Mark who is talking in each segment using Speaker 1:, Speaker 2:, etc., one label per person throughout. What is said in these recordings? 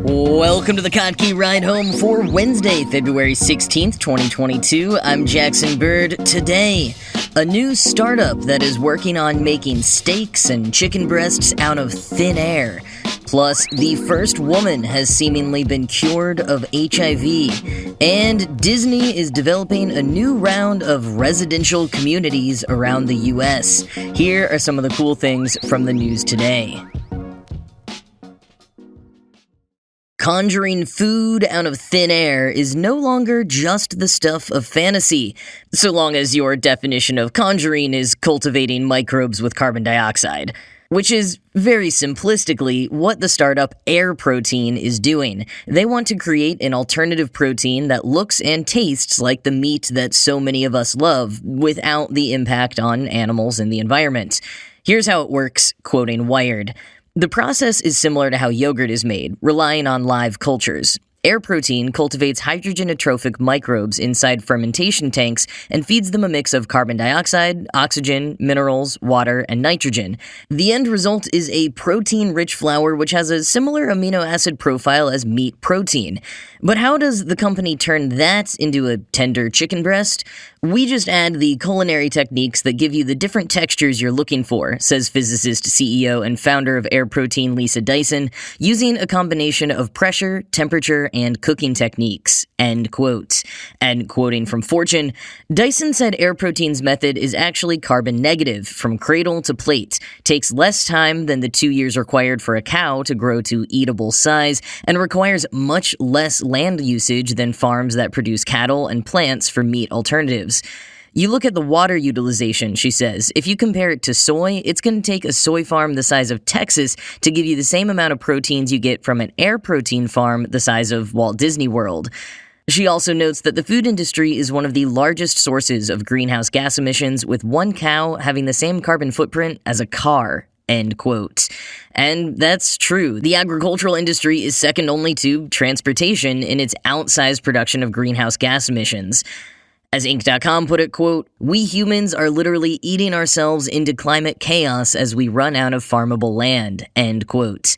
Speaker 1: Welcome to the Kottke Ride Home for Wednesday, February 16th, 2022. I'm Jackson Bird. Today, a new startup that is working on making steaks and chicken breasts out of thin air. Plus, the first woman has seemingly been cured of HIV. And Disney is developing a new round of residential communities around the U.S. Here are some of the cool things from the news today. Conjuring food out of thin air is no longer just the stuff of fantasy, so long as your definition of conjuring is cultivating microbes with carbon dioxide, which is, very simplistically, what the startup Air Protein is doing. They want to create an alternative protein that looks and tastes like the meat that so many of us love, without the impact on animals and the environment. Here's how it works, quoting Wired. The process is similar to how yogurt is made, relying on live cultures. Air Protein cultivates hydrogen-atrophic microbes inside fermentation tanks and feeds them a mix of carbon dioxide, oxygen, minerals, water, and nitrogen. The end result is a protein-rich flour which has a similar amino acid profile as meat protein. But how does the company turn that into a tender chicken breast? We just add the culinary techniques that give you the different textures you're looking for, says physicist, CEO, and founder of Air Protein Lisa Dyson, using a combination of pressure, temperature, and cooking techniques, end quote. And quoting from Fortune, Dyson said Air Protein's method is actually carbon negative, from cradle to plate, takes less time than the 2 years required for a cow to grow to eatable size, and requires much less land usage than farms that produce cattle and plants for meat alternatives. You look at the water utilization, she says. If you compare it to soy, it's going to take a soy farm the size of Texas to give you the same amount of proteins you get from an Air Protein farm the size of Walt Disney World. She also notes that the food industry is one of the largest sources of greenhouse gas emissions, with one cow having the same carbon footprint as a car. End quote. And that's true. The agricultural industry is second only to transportation in its outsized production of greenhouse gas emissions. As Inc.com put it, quote, "We humans are literally eating ourselves into climate chaos as we run out of farmable land," end quote.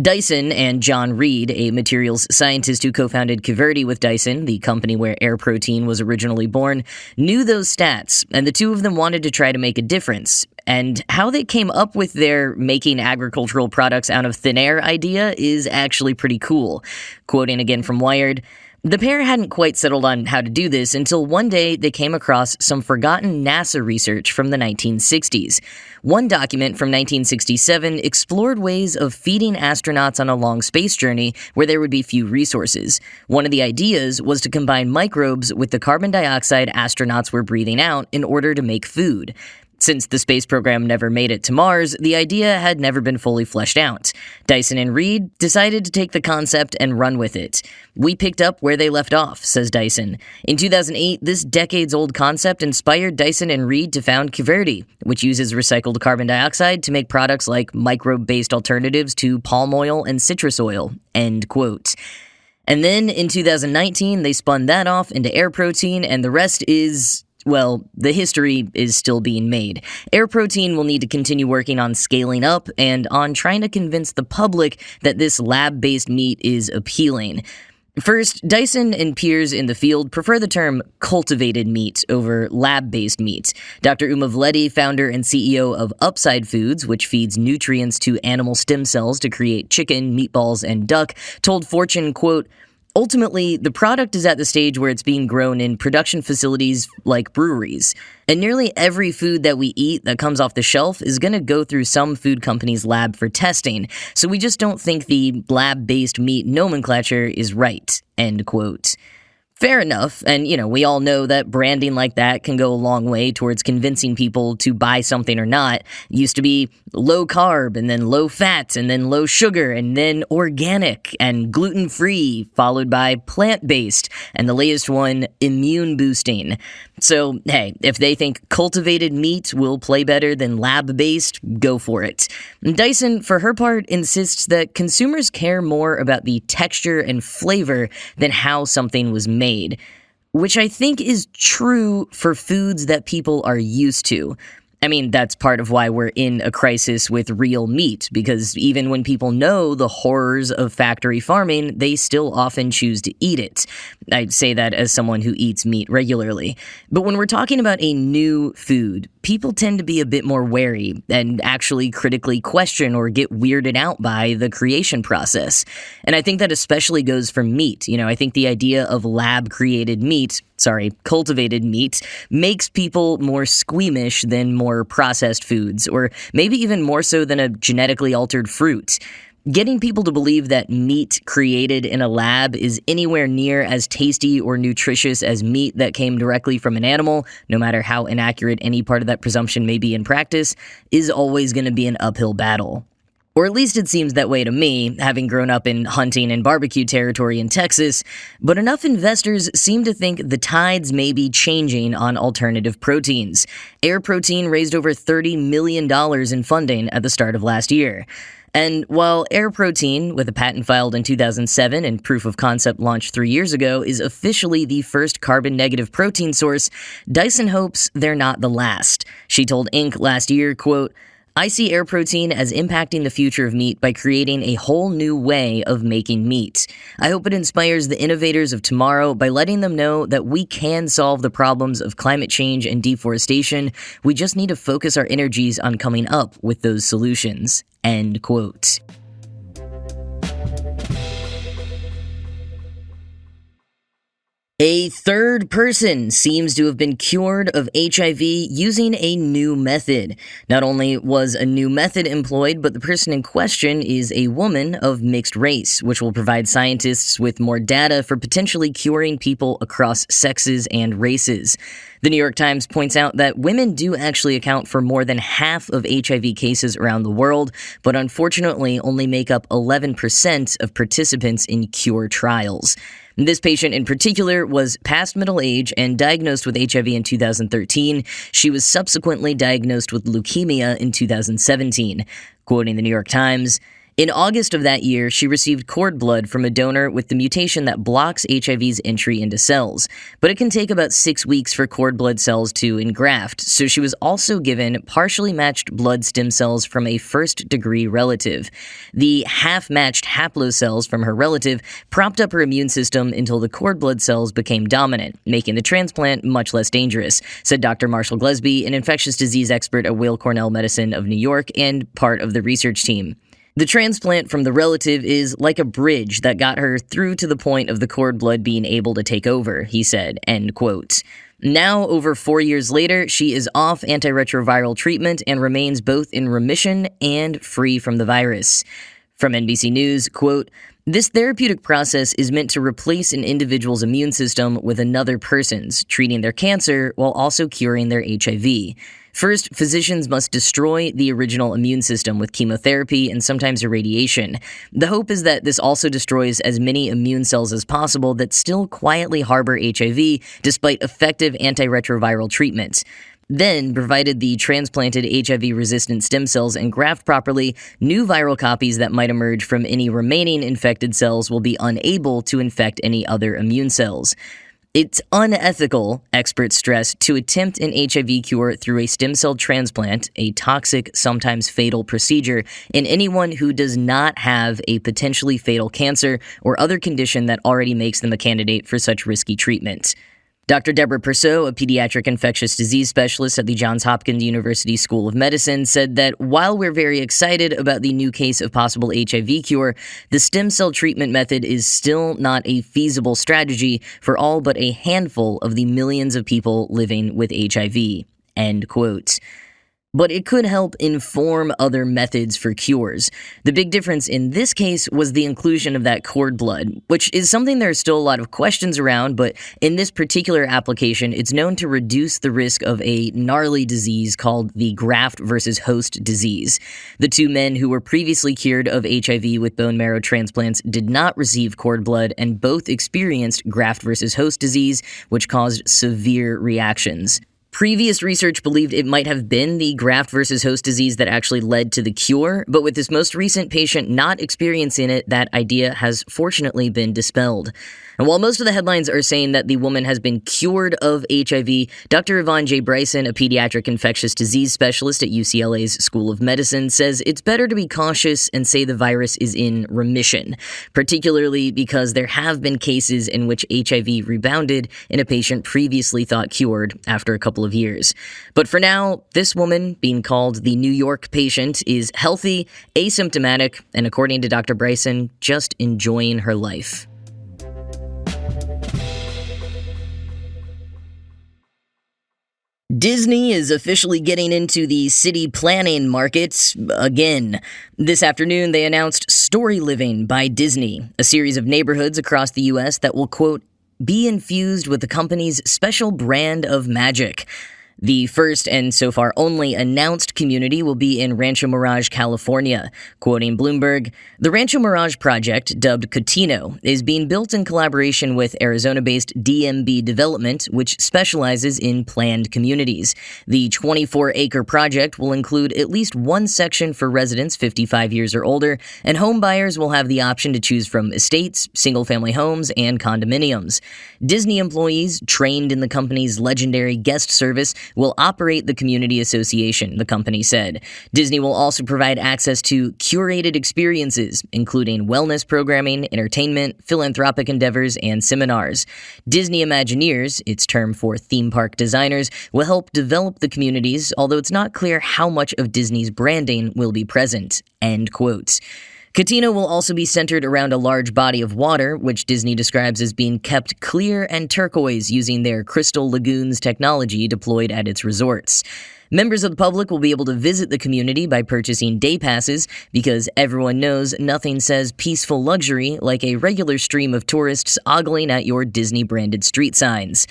Speaker 1: Dyson and John Reed, a materials scientist who co-founded Kiverdi with Dyson, the company where Air Protein was originally born, knew those stats, and the two of them wanted to try to make a difference. And how they came up with their making agricultural products out of thin air idea is actually pretty cool. Quoting again from Wired, "The pair hadn't quite settled on how to do this until one day they came across some forgotten NASA research from the 1960s. One document from 1967 explored ways of feeding astronauts on a long space journey where there would be few resources. One of the ideas was to combine microbes with the carbon dioxide astronauts were breathing out in order to make food. Since the space program never made it to Mars, the idea had never been fully fleshed out. Dyson and Reed decided to take the concept and run with it. We picked up where they left off," says Dyson. In 2008, this decades-old concept inspired Dyson and Reed to found Kiverdi, which uses recycled carbon dioxide to make products like microbe-based alternatives to palm oil and citrus oil, end quote. And then, in 2019, they spun that off into Air Protein, and the rest is... well, the history is still being made. Air Protein will need to continue working on scaling up and on trying to convince the public that this lab-based meat is appealing. First, Dyson and peers in the field prefer the term cultivated meat over lab-based meat. Dr. Uma Vledi, founder and CEO of Upside Foods, which feeds nutrients to animal stem cells to create chicken, meatballs, and duck, told Fortune, quote, "Ultimately, the product is at the stage where it's being grown in production facilities like breweries. And nearly every food that we eat that comes off the shelf is going to go through some food company's lab for testing, so we just don't think the lab-based meat nomenclature is right," end quote. Fair enough, and we all know that branding like that can go a long way towards convincing people to buy something or not. It used to be low carb, and then low fat, and then low sugar, and then organic, and gluten-free, followed by plant-based, and the latest one, immune boosting. So, hey, if they think cultivated meat will play better than lab-based, go for it. Dyson, for her part, insists that consumers care more about the texture and flavor than how something was made, which I think is true for foods that people are used to. I mean, that's part of why we're in a crisis with real meat, because even when people know the horrors of factory farming, they still often choose to eat it. I say that as someone who eats meat regularly. But when we're talking about a new food, people tend to be a bit more wary and actually critically question or get weirded out by the creation process. And I think that especially goes for meat. I think the idea of cultivated meat, makes people more squeamish than more processed foods, or maybe even more so than a genetically altered fruit. Getting people to believe that meat created in a lab is anywhere near as tasty or nutritious as meat that came directly from an animal, no matter how inaccurate any part of that presumption may be in practice, is always going to be an uphill battle. Or at least it seems that way to me, having grown up in hunting and barbecue territory in Texas, but enough investors seem to think the tides may be changing on alternative proteins. Air Protein raised over $30 million in funding at the start of last year. And while Air Protein, with a patent filed in 2007 and proof of concept launched 3 years ago, is officially the first carbon-negative protein source, Dyson hopes they're not the last. She told Inc. last year, quote, "I see Air Protein as impacting the future of meat by creating a whole new way of making meat. I hope it inspires the innovators of tomorrow by letting them know that we can solve the problems of climate change and deforestation. We just need to focus our energies on coming up with those solutions." End quote. A third person seems to have been cured of HIV using a new method. Not only was a new method employed, but the person in question is a woman of mixed race, which will provide scientists with more data for potentially curing people across sexes and races. The New York Times points out that women do actually account for more than half of HIV cases around the world, but unfortunately only make up 11% of participants in cure trials. This patient in particular was past middle age and diagnosed with HIV in 2013. She was subsequently diagnosed with leukemia in 2017. Quoting the New York Times, "In August of that year, she received cord blood from a donor with the mutation that blocks HIV's entry into cells. But it can take about 6 weeks for cord blood cells to engraft, so she was also given partially matched blood stem cells from a first-degree relative. The half-matched haplocells from her relative propped up her immune system until the cord blood cells became dominant, making the transplant much less dangerous," said Dr. Marshall Glesby, an infectious disease expert at Weill Cornell Medicine of New York and part of the research team. "The transplant from the relative is like a bridge that got her through to the point of the cord blood being able to take over," he said, end quote. Now, over 4 years later, she is off antiretroviral treatment and remains both in remission and free from the virus. From NBC News, quote, "This therapeutic process is meant to replace an individual's immune system with another person's, treating their cancer while also curing their HIV. First, physicians must destroy the original immune system with chemotherapy and sometimes irradiation. The hope is that this also destroys as many immune cells as possible that still quietly harbor HIV despite effective antiretroviral treatments. Then, provided the transplanted HIV-resistant stem cells engraft properly, new viral copies that might emerge from any remaining infected cells will be unable to infect any other immune cells. It's unethical, experts stress, to attempt an HIV cure through a stem cell transplant, a toxic, sometimes fatal procedure, in anyone who does not have a potentially fatal cancer or other condition that already makes them a candidate for such risky treatment." Dr. Deborah Persaud, a pediatric infectious disease specialist at the Johns Hopkins University School of Medicine, said that while we're very excited about the new case of possible HIV cure, the stem cell treatment method is still not a feasible strategy for all but a handful of the millions of people living with HIV. End quote. But it could help inform other methods for cures. The big difference in this case was the inclusion of that cord blood, which is something there are still a lot of questions around, but in this particular application, it's known to reduce the risk of a gnarly disease called the graft versus host disease. The 2 men who were previously cured of HIV with bone marrow transplants did not receive cord blood and both experienced graft versus host disease, which caused severe reactions. Previous research believed it might have been the graft versus host disease that actually led to the cure, but with this most recent patient not experiencing it, that idea has fortunately been dispelled. And while most of the headlines are saying that the woman has been cured of HIV, Dr. Yvonne J. Bryson, a pediatric infectious disease specialist at UCLA's School of Medicine, says it's better to be cautious and say the virus is in remission, particularly because there have been cases in which HIV rebounded in a patient previously thought cured after a couple of years. But for now, this woman, being called the New York patient, is healthy, asymptomatic, and according to Dr. Bryson, just enjoying her life. Disney is officially getting into the city planning markets again. This afternoon, they announced Story Living by Disney, a series of neighborhoods across the U.S. that will, quote, be infused with the company's special brand of magic. The first and so far only announced community will be in Rancho Mirage, California. Quoting Bloomberg, the Rancho Mirage project, dubbed Cotino, is being built in collaboration with Arizona-based DMB Development, which specializes in planned communities. The 24-acre project will include at least one section for residents 55 years or older, and home buyers will have the option to choose from estates, single-family homes, and condominiums. Disney employees trained in the company's legendary guest service will operate the community association, the company said. Disney will also provide access to curated experiences, including wellness programming, entertainment, philanthropic endeavors, and seminars. Disney Imagineers, its term for theme park designers, will help develop the communities, although it's not clear how much of Disney's branding will be present. End quote. Cotino will also be centered around a large body of water, which Disney describes as being kept clear and turquoise using their Crystal Lagoons technology deployed at its resorts. Members of the public will be able to visit the community by purchasing day passes because everyone knows nothing says peaceful luxury like a regular stream of tourists ogling at your Disney-branded street signs.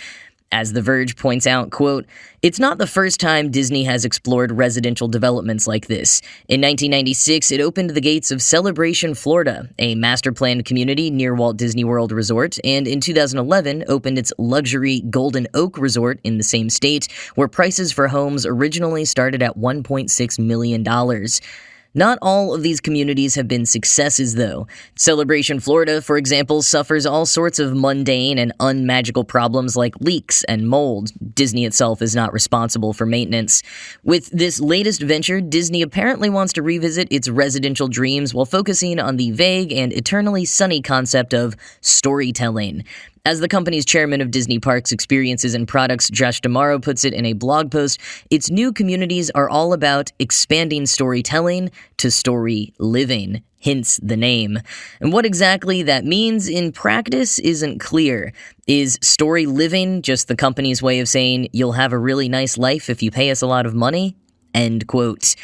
Speaker 1: As The Verge points out, quote, it's not the first time Disney has explored residential developments like this. In 1996, it opened the gates of Celebration, Florida, a master-planned community near Walt Disney World Resort, and in 2011 opened its luxury Golden Oak Resort in the same state, where prices for homes originally started at $1.6 million. Not all of these communities have been successes, though. Celebration, Florida, for example, suffers all sorts of mundane and unmagical problems like leaks and mold. Disney itself is not responsible for maintenance. With this latest venture, Disney apparently wants to revisit its residential dreams while focusing on the vague and eternally sunny concept of storytelling. As the company's chairman of Disney Parks Experiences and Products, Josh D'Amaro, puts it in a blog post, its new communities are all about expanding storytelling to story living, hence the name. And what exactly that means in practice isn't clear. Is story living just the company's way of saying, you'll have a really nice life if you pay us a lot of money? End quote.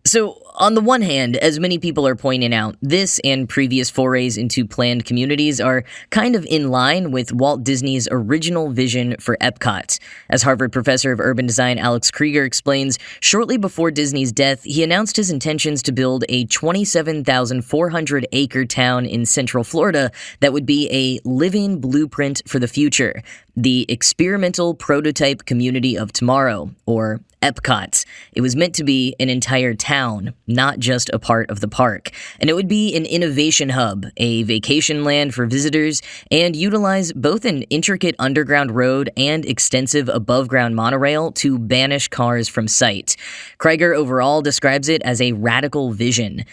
Speaker 1: So, on the one hand, as many people are pointing out, this and previous forays into planned communities are kind of in line with Walt Disney's original vision for EPCOT. As Harvard professor of urban design Alex Krieger explains, shortly before Disney's death, he announced his intentions to build a 27,400-acre town in Central Florida that would be a living blueprint for the future, the Experimental Prototype Community of Tomorrow, or EPCOT. It was meant to be an entire town, not just a part of the park. And it would be an innovation hub, a vacation land for visitors, and utilize both an intricate underground road and extensive above-ground monorail to banish cars from sight. Krieger overall describes it as a radical vision.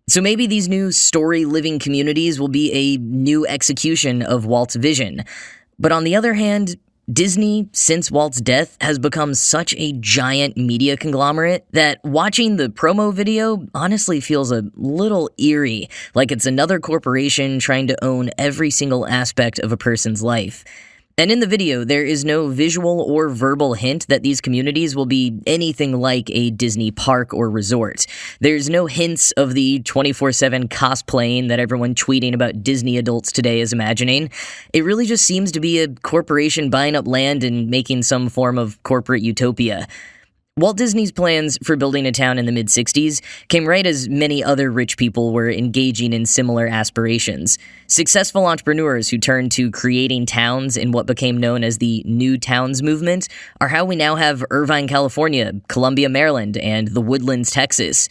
Speaker 1: So maybe these new story-living communities will be a new execution of Walt's vision. But on the other hand, Disney, since Walt's death, has become such a giant media conglomerate that watching the promo video honestly feels a little eerie, like it's another corporation trying to own every single aspect of a person's life. And in the video, there is no visual or verbal hint that these communities will be anything like a Disney park or resort. There's no hints of the 24/7 cosplaying that everyone tweeting about Disney adults today is imagining. It really just seems to be a corporation buying up land and making some form of corporate utopia. Walt Disney's plans for building a town in the mid-60s came right as many other rich people were engaging in similar aspirations. Successful entrepreneurs who turned to creating towns in what became known as the New Towns movement are how we now have Irvine, California, Columbia, Maryland, and the Woodlands, Texas.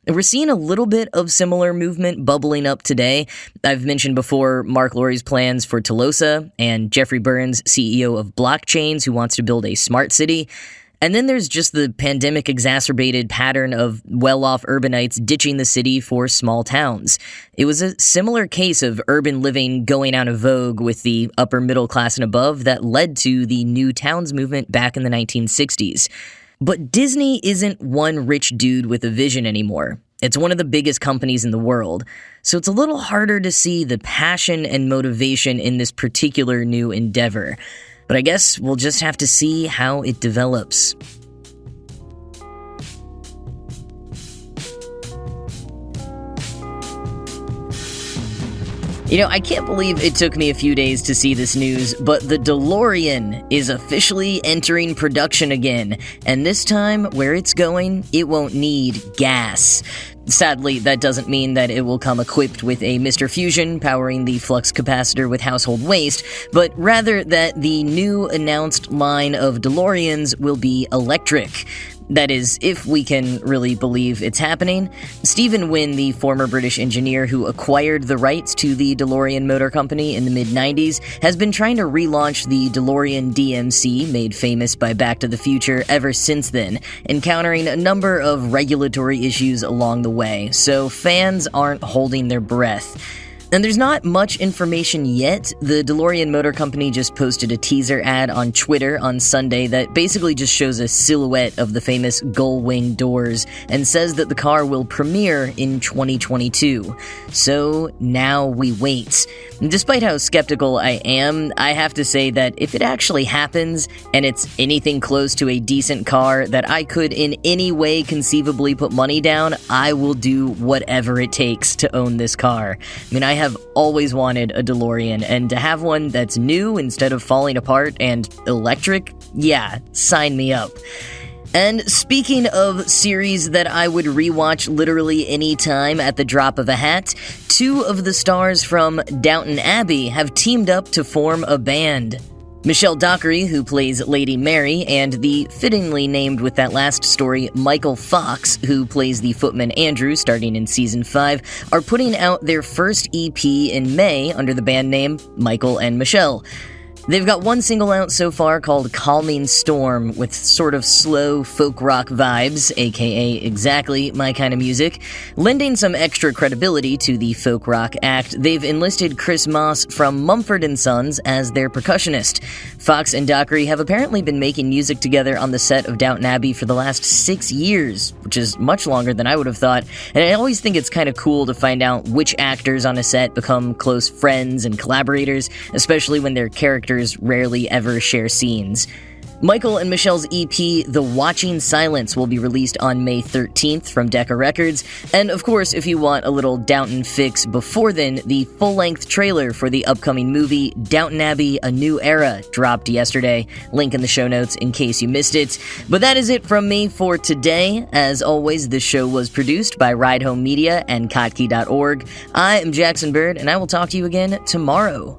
Speaker 1: We're seeing a little bit of similar movement bubbling up today. I've mentioned before Mark Lorie's plans for Tolosa and Jeffrey Burns, CEO of Blockchains, who wants to build a smart city. And then there's just the pandemic-exacerbated pattern of well-off urbanites ditching the city for small towns. It was a similar case of urban living going out of vogue with the upper middle class and above that led to the New Towns movement back in the 1960s. But Disney isn't one rich dude with a vision anymore. It's one of the biggest companies in the world, so it's a little harder to see the passion and motivation in this particular new endeavor. But I guess we'll just have to see how it develops. I can't believe it took me a few days to see this news, but the DeLorean is officially entering production again, and this time, where it's going, it won't need gas. Sadly, that doesn't mean that it will come equipped with a Mr. Fusion powering the flux capacitor with household waste, but rather that the new announced line of DeLoreans will be electric. That is, if we can really believe it's happening. Stephen Wynn, the former British engineer who acquired the rights to the DeLorean Motor Company in the mid-90s, has been trying to relaunch the DeLorean DMC, made famous by Back to the Future, ever since then, encountering a number of regulatory issues along the way, so fans aren't holding their breath. And there's not much information yet. The DeLorean Motor Company just posted a teaser ad on Twitter on Sunday that basically just shows a silhouette of the famous gull-wing doors and says that the car will premiere in 2022. So now we wait. Despite how skeptical I am, I have to say that if it actually happens and it's anything close to a decent car that I could in any way conceivably put money down, I will do whatever it takes to own this car. I have always wanted a DeLorean, and to have one that's new instead of falling apart and electric, yeah, sign me up. And speaking of series that I would rewatch literally any time at the drop of a hat, two of the stars from Downton Abbey have teamed up to form a band. Michelle Dockery, who plays Lady Mary, and the fittingly named with that last story Michael Fox, who plays the footman Andrew starting in Season 5, are putting out their first EP in May under the band name Michael and Michelle. They've got one single out so far called Calming Storm, with sort of slow folk rock vibes, aka exactly my kind of music. Lending some extra credibility to the folk rock act, they've enlisted Chris Moss from Mumford & Sons as their percussionist. Fox and Dockery have apparently been making music together on the set of Downton Abbey for the last 6 years, which is much longer than I would have thought, and I always think it's kind of cool to find out which actors on a set become close friends and collaborators, especially when their characters rarely ever share scenes. Michael and Michelle's EP, The Watching Silence, will be released on May 13th from Decca Records, and of course, if you want a little Downton fix before then, the full-length trailer for the upcoming movie Downton Abbey: A New Era dropped yesterday. Link in the show notes in case you missed it. But that is it from me for today. As always, this show was produced by Ride Home Media and Kottke.org. I am Jackson Bird, and I will talk to you again tomorrow.